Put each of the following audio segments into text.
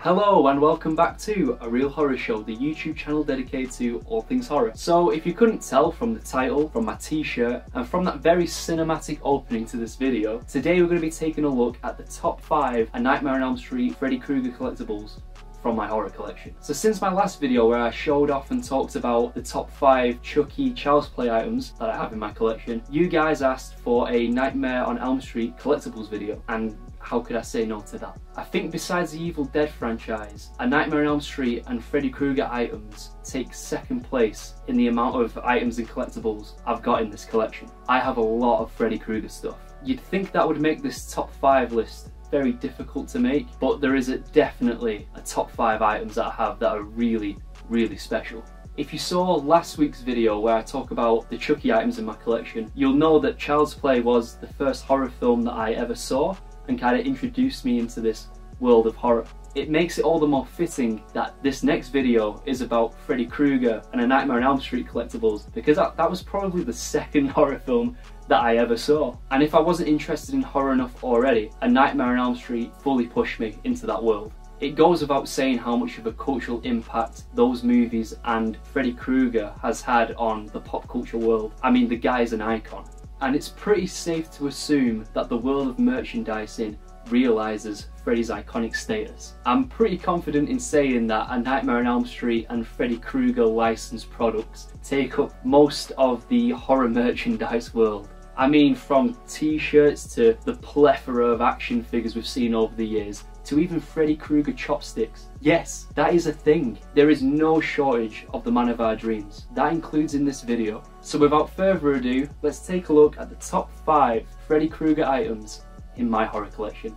Hello and welcome back to A Real Horror Show, the YouTube channel dedicated to all things horror. So if you couldn't tell from the title, from my t-shirt, and from that very cinematic opening to this video, today we're going to be taking a look at the top 5 A Nightmare on Elm Street Freddy Krueger collectibles from my horror collection. So since my last video where I showed off and talked about the top 5 Chucky Child's Play items that I have in my collection, you guys asked for a Nightmare on Elm Street collectibles video, and how could I say no to that? I think besides the Evil Dead franchise, A Nightmare on Elm Street and Freddy Krueger items take second place in the amount of items and collectibles I've got in this collection. I have a lot of Freddy Krueger stuff. You'd think that would make this top 5 list very difficult to make, but there is definitely a top 5 items that I have that are really, really special. If you saw last week's video where I talk about the Chucky items in my collection, you'll know that Child's Play was the first horror film that I ever saw and kind of introduced me into this world of horror. It makes it all the more fitting that this next video is about Freddy Krueger and A Nightmare on Elm Street collectibles, because that was probably the second horror film that I ever saw. And if I wasn't interested in horror enough already, A Nightmare on Elm Street fully pushed me into that world. It goes without saying how much of a cultural impact those movies and Freddy Krueger has had on the pop culture world. I mean, the guy is an icon. And it's pretty safe to assume that the world of merchandising realises Freddy's iconic status. I'm pretty confident in saying that A Nightmare on Elm Street and Freddy Krueger licensed products take up most of the horror merchandise world. I mean, from t-shirts to the plethora of action figures we've seen over the years, to even Freddy Krueger chopsticks. Yes, that is a thing. There is no shortage of the man of our dreams. That includes in this video. So without further ado, let's take a look at the top 5 Freddy Krueger items in my horror collection.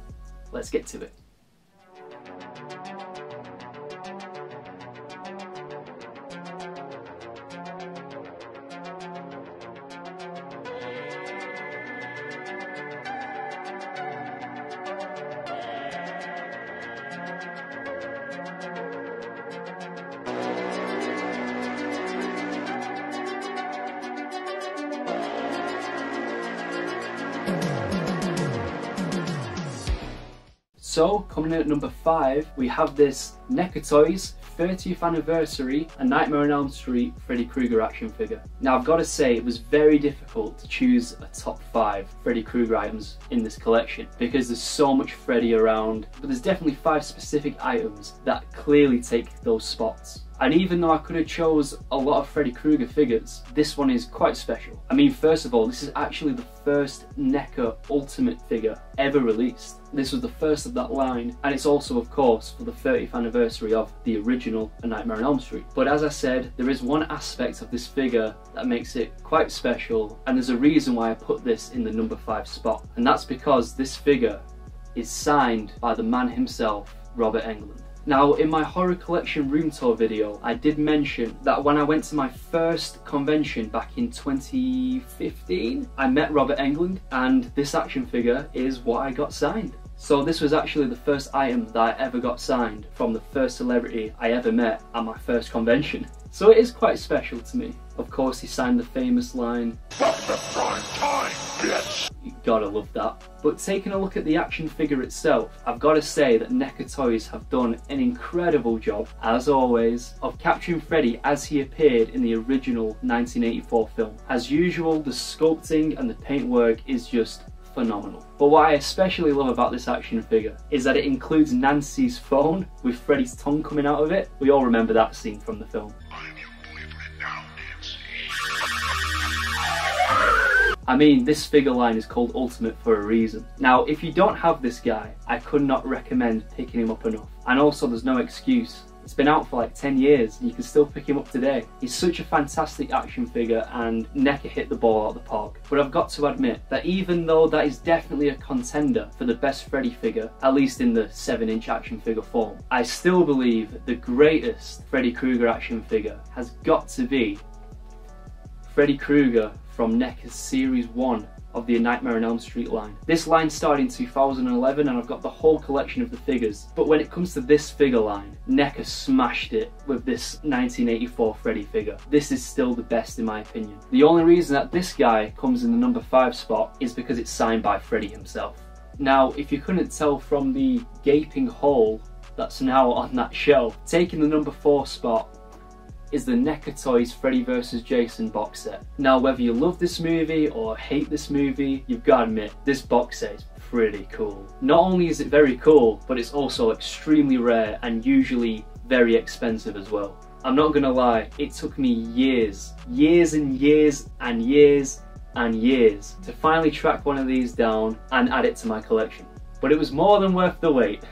Let's get to it. So, coming in at number 5, we have this NECA Toys 30th anniversary A Nightmare on Elm Street Freddy Krueger action figure. Now I've got to say, it was very difficult to choose a top 5 Freddy Krueger items in this collection because there's so much Freddy around, but there's definitely 5 specific items that clearly take those spots. And even though I could have chose a lot of Freddy Krueger figures, this one is quite special. I mean, first of all, this is actually the first NECA Ultimate figure ever released. This was the first of that line, and it's also, of course, for the 30th anniversary of the original A Nightmare on Elm Street. But as I said, there is one aspect of this figure that makes it quite special, and there's a reason why I put this in the number 5 spot. And that's because this figure is signed by the man himself, Robert Englund. Now, in my horror collection room tour video, I did mention that when I went to my first convention back in 2015, I met Robert Englund, and this action figure is what I got signed. So this was actually the first item that I ever got signed from the first celebrity I ever met at my first convention. So it is quite special to me. Of course, he signed the famous line, "Fuck the prime time, bitch!" You gotta love that. But taking a look at the action figure itself, I've got to say that NECA Toys have done an incredible job, as always, of capturing Freddy as he appeared in the original 1984 film. As usual, the sculpting and the paintwork is just phenomenal. But what I especially love about this action figure is that it includes Nancy's phone with Freddy's tongue coming out of it. We all remember that scene from the film. I mean, this figure line is called Ultimate for a reason. Now, if you don't have this guy, I could not recommend picking him up enough. And also, there's no excuse. It's been out for like 10 years and you can still pick him up today. He's such a fantastic action figure, and NECA hit the ball out of the park. But I've got to admit that even though that is definitely a contender for the best Freddy figure, at least in the 7-inch action figure form, I still believe the greatest Freddy Krueger action figure has got to be Freddy Krueger from NECA's Series 1 of the A Nightmare on Elm Street line. This line started in 2011 and I've got the whole collection of the figures. But when it comes to this figure line, NECA smashed it with this 1984 Freddy figure. This is still the best in my opinion. The only reason that this guy comes in the number 5 spot is because it's signed by Freddy himself. Now, if you couldn't tell from the gaping hole that's now on that shelf. Taking the number 4 spot is the NECA Toys Freddy vs. Jason box set. Now, whether you love this movie or hate this movie, you've got to admit, this box set is pretty cool. Not only is it very cool, but it's also extremely rare and usually very expensive as well. I'm not gonna lie, it took me years and years and years and years to finally track one of these down and add it to my collection. But it was more than worth the wait.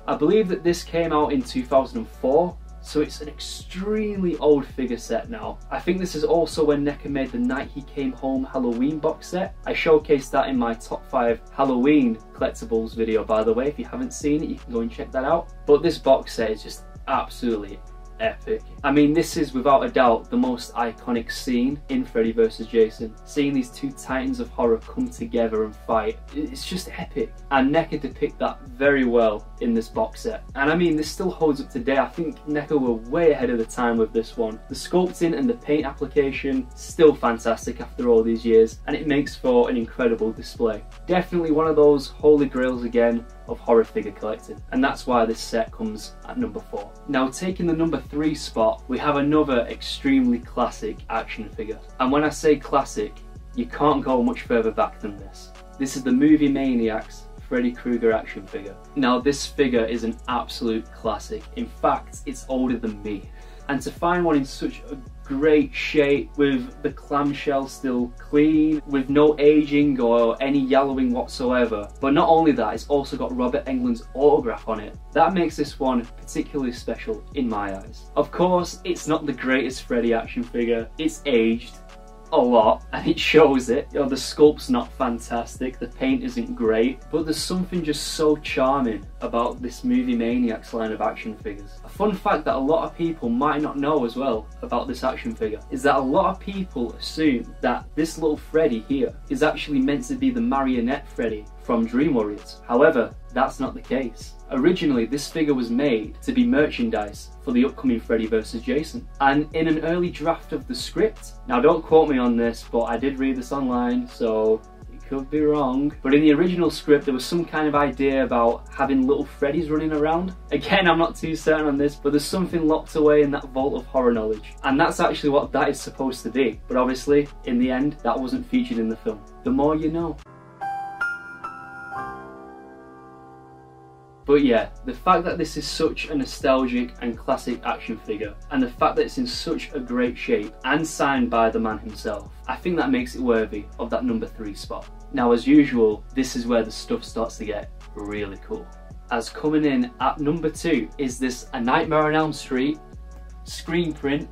I believe that this came out in 2004, so it's an extremely old figure set now. I think this is also when NECA made the Night He Came Home Halloween box set. I showcased that in my top 5 Halloween collectibles video, by the way. If you haven't seen it, you can go and check that out. But this box set is just absolutely epic. I mean, this is without a doubt the most iconic scene in Freddy vs. Jason. Seeing these two titans of horror come together and fight, it's just epic. And NECA depict that very well in this box set. And I mean, this still holds up today. I think NECA were way ahead of the time with this one. The sculpting and the paint application, still fantastic after all these years, and it makes for an incredible display. Definitely one of those holy grails again of horror figure collecting, and that's why this set comes at number 4. Now, taking the number 3 spot, we have another extremely classic action figure. And when I say classic, you can't go much further back than this. This is the Movie Maniacs Freddy Krueger action figure. Now, this figure is an absolute classic. In fact, it's older than me. And to find one in such a great shape, with the clamshell still clean, with no aging or any yellowing whatsoever. But not only that, it's also got Robert Englund's autograph on it. That makes this one particularly special in my eyes. Of course, it's not the greatest Freddy action figure. It's aged a lot, and it shows it. You know, the sculpt's not fantastic, the paint isn't great, but there's something just so charming about this Movie Maniacs line of action figures. A fun fact that a lot of people might not know as well about this action figure is that a lot of people assume that this little Freddy here is actually meant to be the marionette Freddy from Dream Warriors. However, that's not the case. Originally, this figure was made to be merchandise for the upcoming Freddy vs. Jason. And in an early draft of the script, now don't quote me on this, but I did read this online, so it could be wrong. But in the original script, there was some kind of idea about having little Freddys running around. Again, I'm not too certain on this, but there's something locked away in that vault of horror knowledge. And that's actually what that is supposed to be. But obviously, in the end, that wasn't featured in the film. The more you know. But yeah, the fact that this is such a nostalgic and classic action figure, and the fact that it's in such a great shape and signed by the man himself, I think that makes it worthy of that number 3 spot. Now, as usual, this is where the stuff starts to get really cool. As coming in at number 2 is this A Nightmare on Elm Street screen print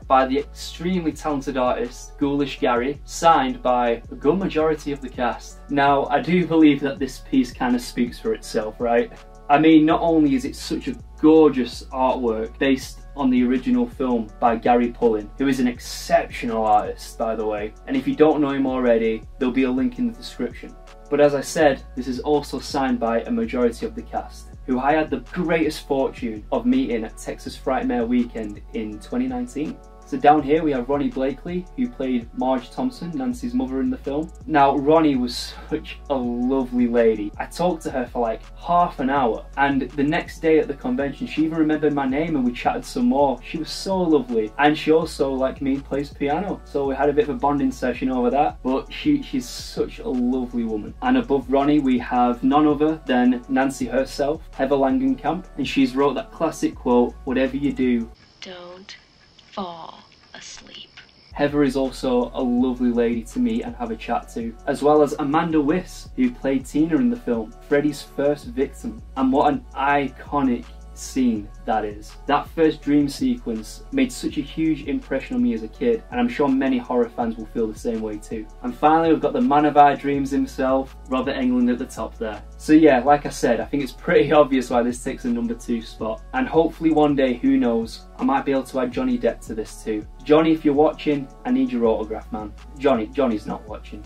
by the extremely talented artist Ghoulish Gary, signed by a good majority of the cast. Now, I do believe that this piece kind of speaks for itself, right? I mean, not only is it such a gorgeous artwork based on the original film by Gary Pullin, who is an exceptional artist, by the way, and if you don't know him already, there'll be a link in the description. But as I said, this is also signed by a majority of the cast, who I had the greatest fortune of meeting at Texas Frightmare Weekend in 2019. So down here we have Ronnie Blakely, who played Marge Thompson, Nancy's mother in the film. Now, Ronnie was such a lovely lady. I talked to her for like half an hour, and the next day at the convention she even remembered my name and we chatted some more. She was so lovely, and she also, like me, plays piano, so we had a bit of a bonding session over that. But she's such a lovely woman. And above Ronnie we have none other than Nancy herself, Heather Langenkamp, and she's wrote that classic quote, "Whatever you do, don't fall asleep." Heather is also a lovely lady to meet and have a chat to, as well as Amanda Wyss, who played Tina in the film, Freddy's first victim. And what an iconic scene that is. That first dream sequence made such a huge impression on me as a kid, and I'm sure many horror fans will feel the same way too. And finally, we've got the man of our dreams himself, Robert Englund, at the top there. So yeah, like I said, I think it's pretty obvious why this takes a number 2 spot, and hopefully one day, who knows, I might be able to add Johnny Depp to this too. Johnny, if you're watching, I need your autograph, man. Johnny's not watching.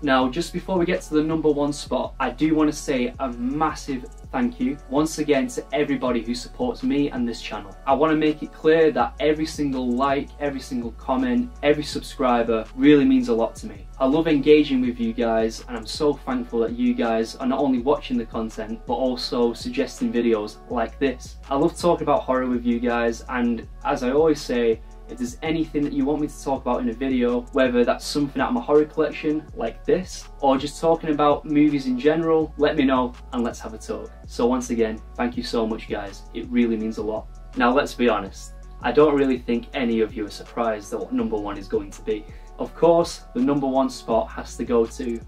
Now, just before we get to the number one spot, I do want to say a massive thank you once again to everybody who supports me and this channel. I want to make it clear that every single like, every single comment, every subscriber really means a lot to me. I love engaging with you guys, and I'm so thankful that you guys are not only watching the content but also suggesting videos like this. I love talking about horror with you guys, and as I always say, if there's anything that you want me to talk about in a video, whether that's something out of my horror collection like this, or just talking about movies in general, let me know and let's have a talk. So once again, thank you so much guys, it really means a lot. Now let's be honest, I don't really think any of you are surprised at what number one is going to be. Of course, the number one spot has to go to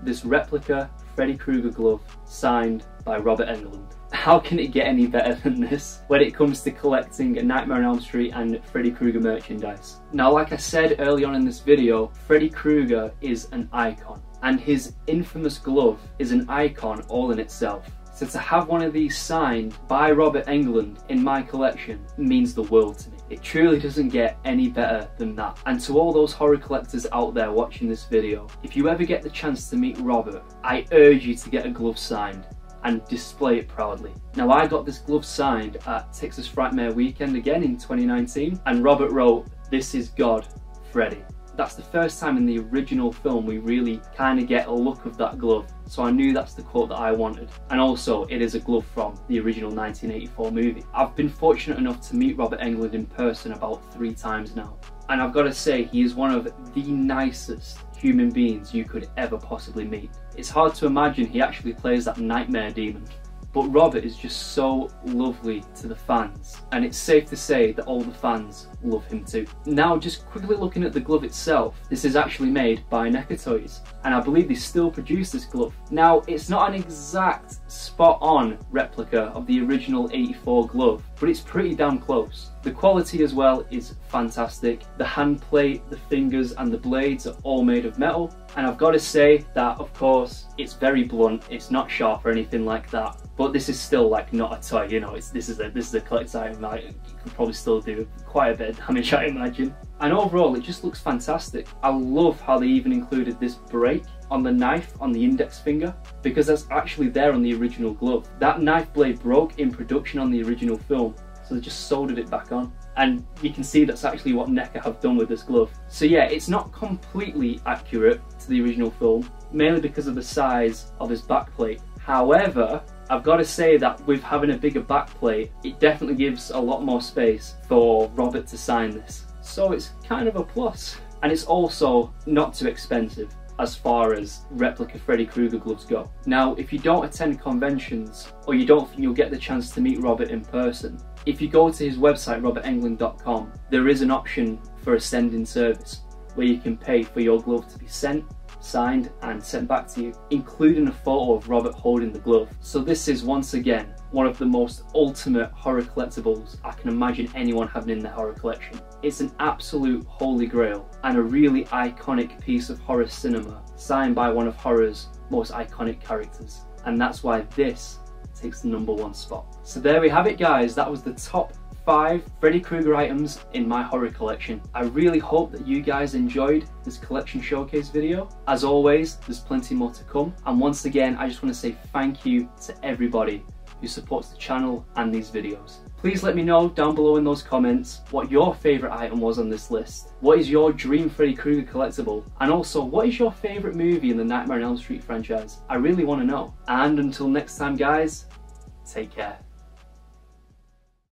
this replica Freddy Krueger glove signed by Robert Englund. How can it get any better than this when it comes to collecting Nightmare on Elm Street and Freddy Krueger merchandise? Now, like I said early on in this video, Freddy Krueger is an icon, and his infamous glove is an icon all in itself. So to have one of these signed by Robert Englund in my collection means the world to me. It truly doesn't get any better than that. And to all those horror collectors out there watching this video, if you ever get the chance to meet Robert, I urge you to get a glove signed and display it proudly. Now, I got this glove signed at Texas Frightmare Weekend again in 2019, and Robert wrote, "This is God, Freddy." That's the first time in the original film we really kind of get a look of that glove, so I knew that's the quote that I wanted. And also, it is a glove from the original 1984 movie. I've been fortunate enough to meet Robert Englund in person about 3 times now, and I've got to say, he is one of the nicest human beings you could ever possibly meet. It's hard to imagine he actually plays that nightmare demon. But Robert is just so lovely to the fans, and it's safe to say that all the fans love him too. Now, just quickly looking at the glove itself, this is actually made by NECA Toys, and I believe they still produce this glove. Now, it's not an exact spot-on replica of the original '84 glove, but it's pretty damn close. The quality as well is fantastic. The hand plate, the fingers and the blades are all made of metal, and I've got to say that, of course, it's very blunt, it's not sharp or anything like that, but this is still like not a toy, you know, this is a collector's item. Like, you could probably still do quite a bit of damage, I imagine. And overall, it just looks fantastic. I love how they even included this break on the knife on the index finger, because that's actually there on the original glove. That knife blade broke in production on the original film, so they just soldered it back on. And you can see that's actually what NECA have done with this glove. So yeah, it's not completely accurate to the original film, mainly because of the size of his backplate. However, I've got to say that with having a bigger backplate, it definitely gives a lot more space for Robert to sign this. So it's kind of a plus. And it's also not too expensive as far as replica Freddy Krueger gloves go. Now, if you don't attend conventions, or you don't think you'll get the chance to meet Robert in person, if you go to his website, robertenglund.com, there is an option for a send-in service where you can pay for your glove to be sent, signed and sent back to you, including a photo of Robert holding the glove. So this is once again one of the most ultimate horror collectibles I can imagine anyone having in their horror collection. It's an absolute holy grail and a really iconic piece of horror cinema, signed by one of horror's most iconic characters, and that's why this takes the number one spot. So there we have it guys, that was the top 5 Freddy Krueger items in my horror collection. I really hope that you guys enjoyed this collection showcase video. As always, there's plenty more to come, and once again I just want to say thank you to everybody who supports the channel and these videos. Please let me know down below in those comments what your favourite item was on this list. What is your dream Freddy Krueger collectible? And also, what is your favourite movie in the Nightmare on Elm Street franchise? I really want to know. And until next time guys, take care.